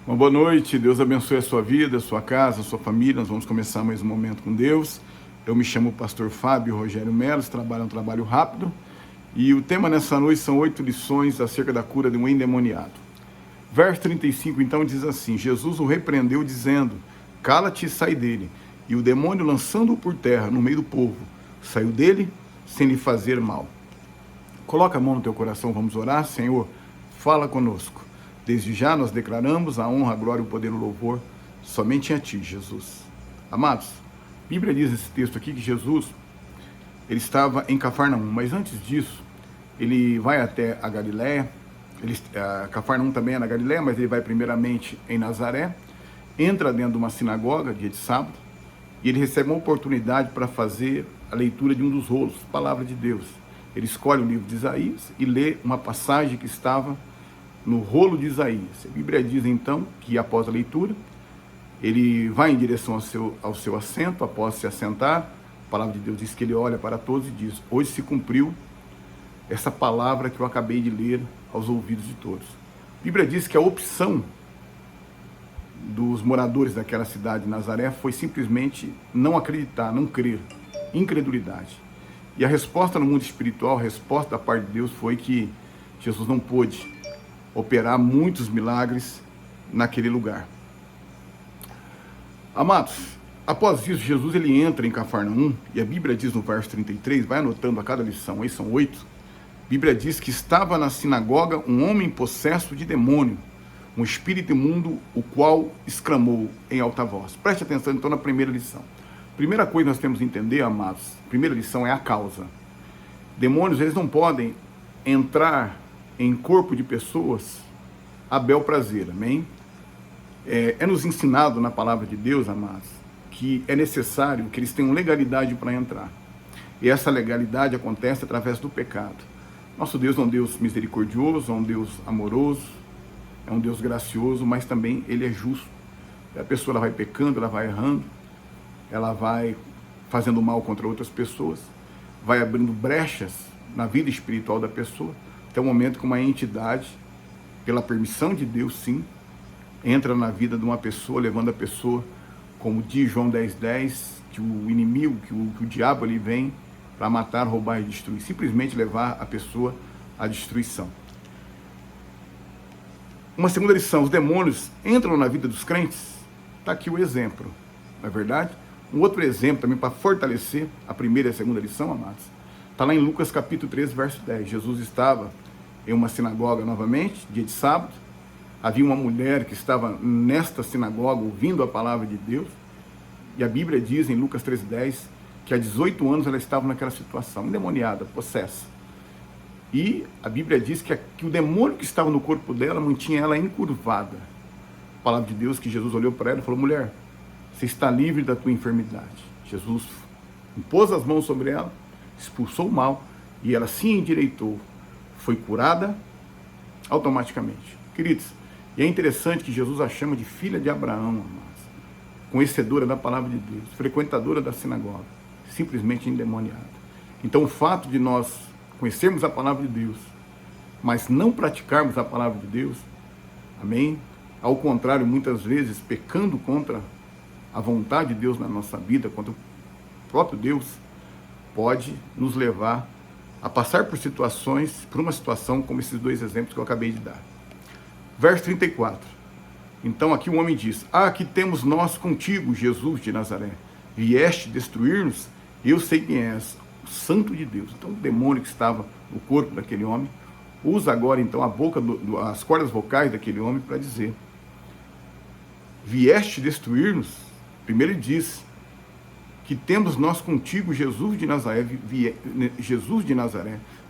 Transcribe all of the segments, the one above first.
Uma boa noite, Deus abençoe a sua vida, a sua casa, a sua família. Nós vamos começar mais um momento com Deus. Eu me chamo Pastor Fábio Rogério Melo, trabalho um trabalho rápido. E o tema nessa noite são 8 lições acerca da cura de um endemoniado. Verso 35 então diz assim: Jesus o repreendeu dizendo, cala-te e sai dele. E o demônio, lançando-o por terra no meio do povo, saiu dele sem lhe fazer mal. Coloca a mão no teu coração, vamos orar. Senhor, fala conosco. Desde já nós declaramos a honra, a glória, o poder e o louvor somente a Ti, Jesus. Amados, a Bíblia diz nesse texto aqui que Jesus, ele estava em Cafarnaum, mas antes disso, ele vai até a Galiléia. Cafarnaum também é na Galiléia, mas ele vai primeiramente em Nazaré, entra dentro de uma sinagoga, dia de sábado, e ele recebe uma oportunidade para fazer a leitura de um dos rolos, Palavra de Deus. Ele escolhe o livro de Isaías e lê uma passagem que estava no rolo de Isaías. A Bíblia diz então que após a leitura, ele vai em direção ao seu assento. Após se assentar, a palavra de Deus diz que ele olha para todos e diz, hoje se cumpriu essa palavra que eu acabei de ler aos ouvidos de todos. A Bíblia diz que a opção dos moradores daquela cidade de Nazaré foi simplesmente não acreditar, não crer, incredulidade. E a resposta no mundo espiritual, a resposta da parte de Deus foi que Jesus não pôde operar muitos milagres naquele lugar. Amados, após isso, Jesus ele entra em Cafarnaum, e a Bíblia diz no verso 33, vai anotando a cada lição, aí são 8, a Bíblia diz que estava na sinagoga um homem possesso de demônio, um espírito imundo, o qual exclamou em alta voz. Preste atenção então na primeira lição. Primeira coisa que nós temos que entender, amados, primeira lição é a causa. Demônios, eles não podem entrar em corpo de pessoas a bel prazer, amém? É nos ensinado na palavra de Deus, amados, que é necessário que eles tenham legalidade para entrar. E essa legalidade acontece através do pecado. Nosso Deus é um Deus misericordioso, é um Deus amoroso, é um Deus gracioso, mas também Ele é justo. A pessoa ela vai pecando, ela vai errando, ela vai fazendo mal contra outras pessoas, vai abrindo brechas na vida espiritual da pessoa, até o momento que uma entidade, pela permissão de Deus, sim, entra na vida de uma pessoa, levando a pessoa, como diz João 10:10, que o inimigo, que o diabo ele vem para matar, roubar e destruir, simplesmente levar a pessoa à destruição. Uma segunda lição, os demônios entram na vida dos crentes. Está aqui o exemplo, não é verdade? Um outro exemplo também para fortalecer a primeira e a segunda lição, amados, está lá em Lucas capítulo 13, verso 10. Jesus estava em uma sinagoga novamente, dia de sábado. Havia uma mulher que estava nesta sinagoga ouvindo a palavra de Deus. E a Bíblia diz em Lucas 13:10 que há 18 anos ela estava naquela situação, endemoniada, possessa. E a Bíblia diz que o demônio que estava no corpo dela mantinha ela encurvada. A palavra de Deus que Jesus olhou para ela e falou, mulher, você está livre da tua enfermidade. Jesus impôs as mãos sobre ela, expulsou o mal e ela se endireitou. Foi curada automaticamente. Queridos, e é interessante que Jesus a chama de filha de Abraão, amados, conhecedora da palavra de Deus, frequentadora da sinagoga, simplesmente endemoniada. Então o fato de nós conhecermos a palavra de Deus, mas não praticarmos a palavra de Deus, amém? Ao contrário, muitas vezes pecando contra a vontade de Deus na nossa vida, contra o próprio Deus, pode nos levar a passar por uma situação como esses dois exemplos que eu acabei de dar. Verso 34. Então aqui o homem diz, que temos nós contigo, Jesus de Nazaré, vieste destruir-nos, eu sei quem és, o Santo de Deus. Então o demônio que estava no corpo daquele homem, usa agora então as cordas vocais daquele homem para dizer, vieste destruir-nos. Primeiro ele diz, que temos nós contigo, Jesus de Nazaré,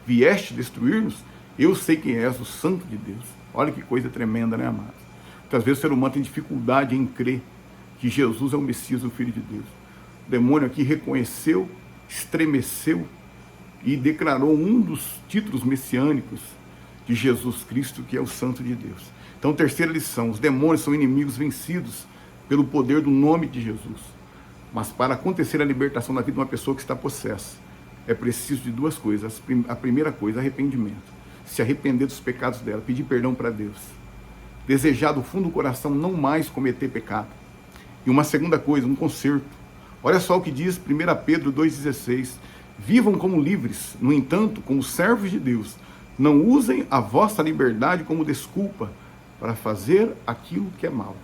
vieste destruir-nos, eu sei quem és, o Santo de Deus. Olha que coisa tremenda, né, amados? Muitas vezes o ser humano tem dificuldade em crer que Jesus é o Messias, o Filho de Deus. O demônio aqui reconheceu, estremeceu e declarou um dos títulos messiânicos de Jesus Cristo, que é o Santo de Deus. Então, terceira lição, os demônios são inimigos vencidos pelo poder do nome de Jesus. Mas para acontecer a libertação da vida de uma pessoa que está possessa, é preciso de duas coisas. A primeira coisa, arrependimento. Se arrepender dos pecados dela, pedir perdão para Deus. desejar do fundo do coração não mais cometer pecado. E uma segunda coisa, um conserto. Olha só o que diz 1 Pedro 2,16. Vivam como livres, no entanto, como servos de Deus. Não usem a vossa liberdade como desculpa para fazer aquilo que é mal.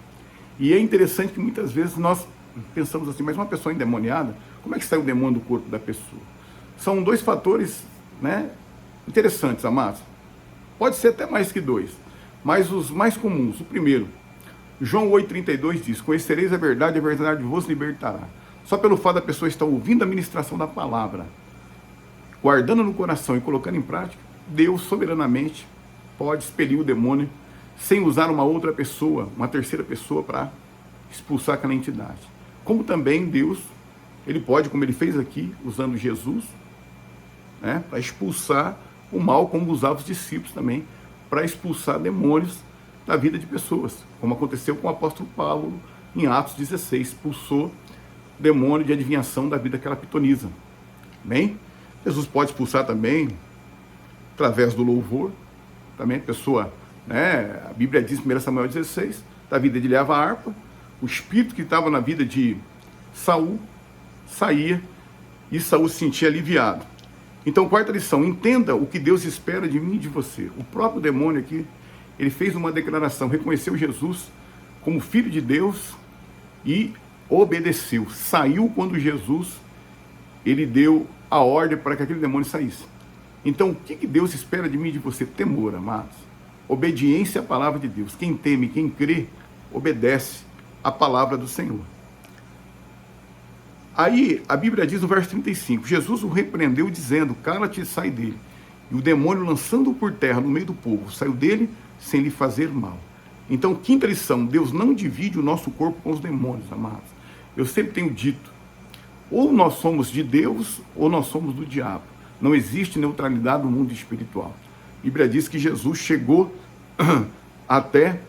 E é interessante que muitas vezes nós pensamos assim, mas uma pessoa endemoniada, como é que sai o demônio do corpo da pessoa? São dois fatores, né, interessantes, amados. Pode ser até mais que dois, mas os mais comuns. O primeiro, João 8,32 diz, conhecereis a verdade vos libertará. Só pelo fato da pessoa estar ouvindo a ministração da palavra, guardando no coração e colocando em prática, Deus soberanamente pode expelir o demônio sem usar uma outra pessoa, uma terceira pessoa para expulsar aquela entidade. Como também Deus, ele pode, como ele fez aqui, usando Jesus, né, para expulsar o mal, como usava os discípulos também, para expulsar demônios da vida de pessoas, como aconteceu com o apóstolo Paulo em Atos 16, expulsou o demônio de adivinhação da vida daquela pitonisa. Bem, Jesus pode expulsar também através do louvor, também a pessoa, né, a Bíblia diz em 1 Samuel 16, da vida de leva a harpa, o espírito que estava na vida de Saul saía e Saul se sentia aliviado. Então, quarta lição, entenda o que Deus espera de mim e de você. O próprio demônio aqui, ele fez uma declaração, reconheceu Jesus como Filho de Deus e obedeceu. Saiu quando Jesus, ele deu a ordem para que aquele demônio saísse. Então, o que Deus espera de mim e de você? Temor, amados. Obediência à palavra de Deus. Quem teme, quem crê, obedece à palavra do Senhor. Aí, a Bíblia diz no verso 35, Jesus o repreendeu dizendo, cala-te e sai dele. E o demônio, lançando-o por terra no meio do povo, saiu dele sem lhe fazer mal. Então, quinta lição, Deus não divide o nosso corpo com os demônios, amados. Eu sempre tenho dito, ou nós somos de Deus, ou nós somos do diabo. Não existe neutralidade no mundo espiritual. A Bíblia diz que Jesus chegou até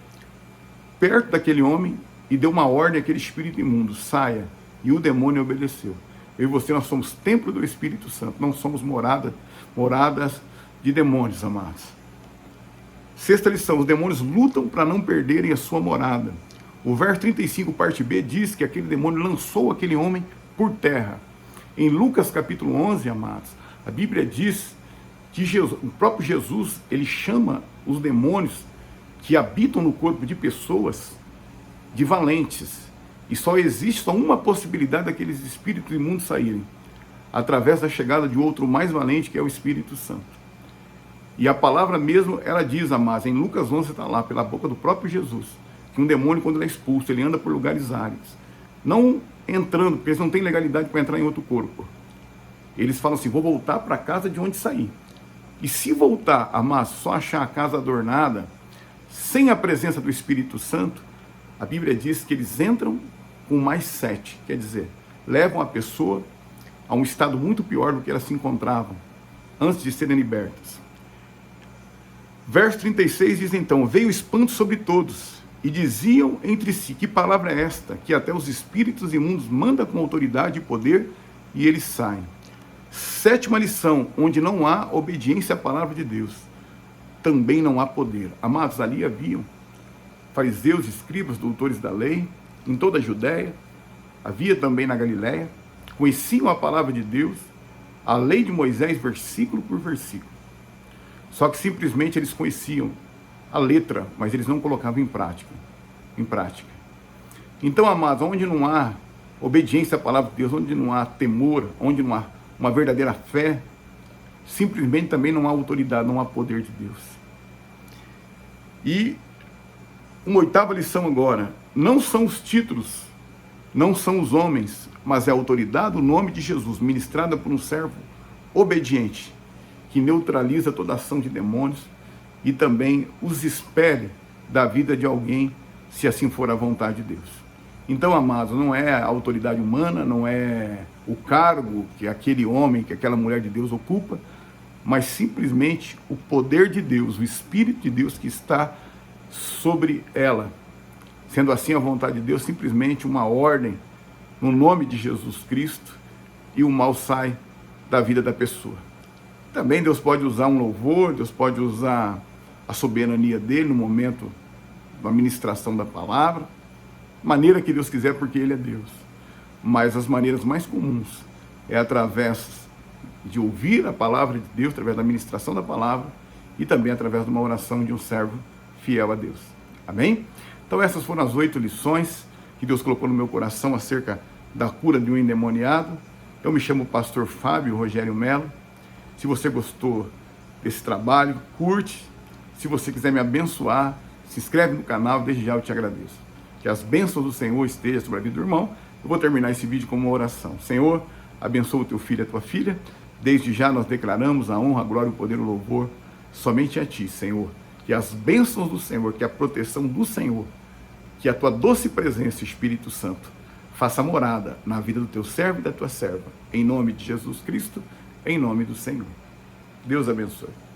perto daquele homem e deu uma ordem àquele espírito imundo, saia. E o demônio obedeceu. Eu e você, nós somos templo do Espírito Santo, não somos moradas de demônios, amados. Sexta lição, os demônios lutam para não perderem a sua morada. O verso 35, parte B, diz que aquele demônio lançou aquele homem por terra. Em Lucas capítulo 11, amados, a Bíblia diz que o próprio Jesus, ele chama os demônios que habitam no corpo de pessoas de valentes. E só existe uma possibilidade daqueles espíritos imundos saírem, através da chegada de outro mais valente, que é o Espírito Santo. E a palavra mesmo, ela diz, amados, em Lucas 11 está lá, pela boca do próprio Jesus, que um demônio, quando ele é expulso, ele anda por lugares áridos, não entrando, porque eles não têm legalidade para entrar em outro corpo. Eles falam assim, vou voltar para a casa de onde saí. E se voltar, amados, só achar a casa adornada, sem a presença do Espírito Santo, a Bíblia diz que eles entram com mais 7, quer dizer, levam a pessoa a um estado muito pior do que elas se encontravam antes de serem libertas. Verso 36 diz então, veio espanto sobre todos, e diziam entre si, que palavra é esta, que até os espíritos imundos manda com autoridade e poder, e eles saem. Sétima lição, onde não há obediência à palavra de Deus, também não há poder. Amados, ali haviam fariseus, escribas, doutores da lei, em toda a Judéia, havia também na Galiléia, conheciam a palavra de Deus, a lei de Moisés, versículo por versículo. Só que simplesmente eles conheciam a letra, mas eles não colocavam em prática. Então, amados, onde não há obediência à palavra de Deus, onde não há temor, onde não há uma verdadeira fé, simplesmente também não há autoridade, não há poder de Deus. E uma oitava lição agora, não são os títulos, não são os homens, mas é a autoridade, o nome de Jesus, ministrada por um servo obediente, que neutraliza toda ação de demônios e também os espere da vida de alguém, se assim for a vontade de Deus. Então, amados, não é a autoridade humana, não é o cargo que aquele homem, que aquela mulher de Deus ocupa, mas simplesmente o poder de Deus, o Espírito de Deus que está sobre ela. Sendo assim a vontade de Deus, simplesmente uma ordem no nome de Jesus Cristo e o mal sai da vida da pessoa. Também Deus pode usar um louvor, Deus pode usar a soberania dele no momento da ministração da palavra, maneira que Deus quiser, porque Ele é Deus. Mas as maneiras mais comuns é através de ouvir a palavra de Deus, através da ministração da palavra e também através de uma oração de um servo fiel a Deus. Amém? Então essas foram as 8 lições que Deus colocou no meu coração acerca da cura de um endemoniado. Eu me chamo pastor Fábio Rogério Melo. Se você gostou desse trabalho, curte. Se você quiser me abençoar, se inscreve no canal, desde já eu te agradeço. Que as bênçãos do Senhor estejam sobre a vida do irmão. Eu vou terminar esse vídeo com uma oração. Senhor, abençoa o teu filho e a tua filha. Desde já nós declaramos a honra, a glória, o poder e o louvor somente a ti, Senhor. Que as bênçãos do Senhor, que a proteção do Senhor, que a tua doce presença, Espírito Santo, faça morada na vida do teu servo e da tua serva. Em nome de Jesus Cristo, em nome do Senhor. Deus abençoe.